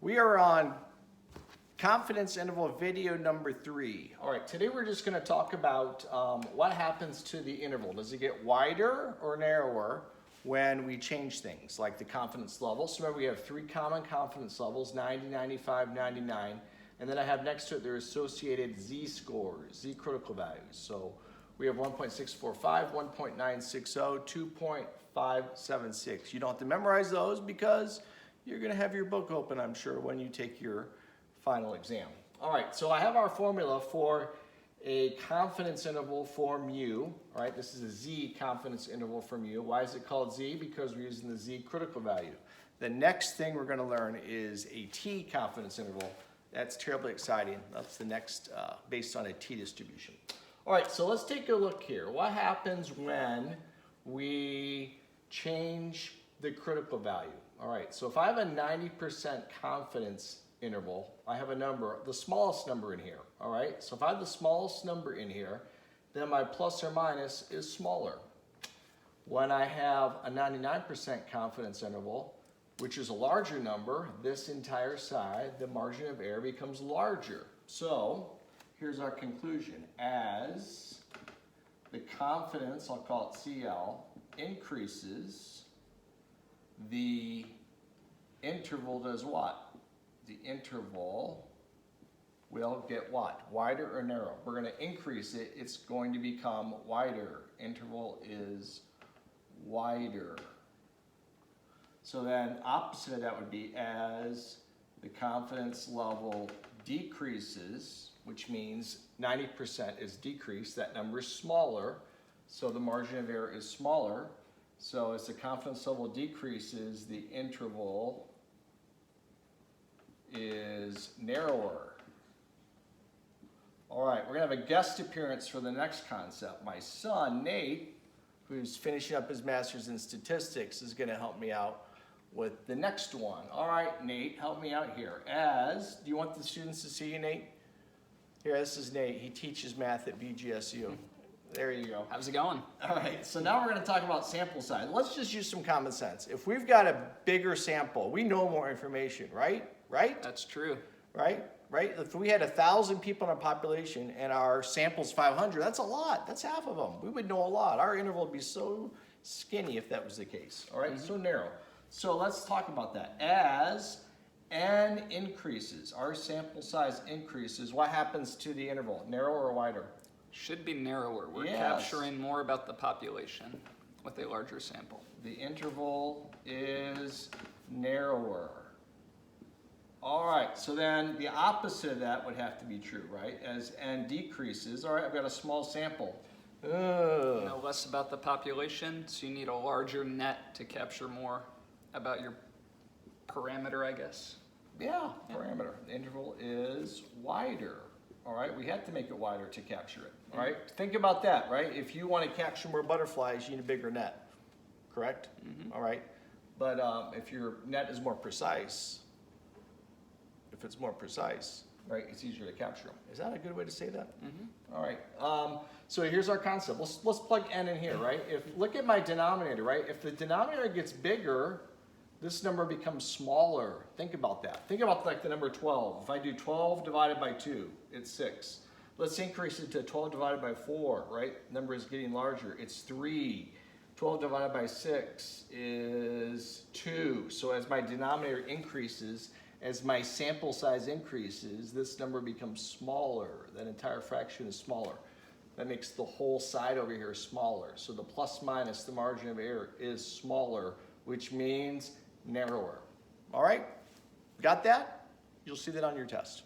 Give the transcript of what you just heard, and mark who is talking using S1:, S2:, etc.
S1: We are on confidence interval video number 3. All right, today we're just going to talk about what happens to the interval. Does it get wider or narrower when we change things like the confidence level? So remember we have 3 common confidence levels, 90, 95, 99. And then I have next to it their associated z-scores, z-critical values. So we have 1.645, 1.960, 2.576. You don't have to memorize those because you're going to have your book open, I'm sure, when you take your final exam. All right, so I have our formula for a confidence interval for mu. All right, this is a z confidence interval for mu. Why is it called z? Because we're using the z critical value. The next thing we're going to learn is a t confidence interval. That's terribly exciting. That's the next based on a t distribution. All right, so let's take a look here. What happens when we change the critical value? All right, so if I have a 90% confidence interval, I have a number, the smallest number in here. All right, so if I have the smallest number in here, then my plus or minus is smaller. When I have a 99% confidence interval, which is a larger number, this entire side, the margin of error becomes larger. So here's our conclusion. As the confidence, I'll call it CL, increases, the interval does what? The interval will get what? Wider or narrow? We're going to increase it. It's going to become wider. Interval is wider. So then opposite of that would be as the confidence level decreases, which means 90% is decreased, that number is smaller, so the margin of error is smaller. So as the confidence level decreases, the interval is narrower. All right, we're gonna have a guest appearance for the next concept. My son, Nate, who's finishing up his master's in statistics, is gonna help me out with the next one. All right, Nate, help me out here. Do you want the students to see you, Nate? Here, this is Nate. He teaches math at BGSU. There you go.
S2: How's it going?
S1: All right, so now we're going to talk about sample size. Let's just use some common sense. If we've got a bigger sample, we know more information, right? Right?
S2: That's true.
S1: Right? If we had 1,000 people in our population and our sample's 500, that's a lot. That's half of them. We would know a lot. Our interval would be so skinny if that was the case. All right, so narrow. So let's talk about that. As n increases, our sample size increases, what happens to the interval? Narrower or wider?
S2: Should be narrower. We're
S1: Yes.
S2: capturing more about the population with a larger sample.
S1: The interval is narrower. All right, so then the opposite of that would have to be true, right? As n decreases, all right, I've got a small sample.
S2: You know less about the population, so you need a larger net to capture more about your parameter, I guess.
S1: Yeah, parameter. The interval is wider. All right, we have to make it wider to capture it. All right, think about that, right? If you want to capture more butterflies, you need a bigger net, correct? All right, but if your net is more precise, right, it's easier to capture them. Is that a good way to say that? All right, so here's our concept. Let's plug n in here, right? Look at my denominator, right? If the denominator gets bigger, this number becomes smaller. Think about that. Think about like the number 12. If I do 12 divided by 2, it's 6. Let's increase it to 12 divided by 4, right? Number is getting larger. It's 3. 12 divided by 6 is 2. So as my denominator increases, as my sample size increases, this number becomes smaller. That entire fraction is smaller. That makes the whole side over here smaller. So the plus minus, the margin of error, is smaller, which means narrower. All right? Got that? You'll see that on your test.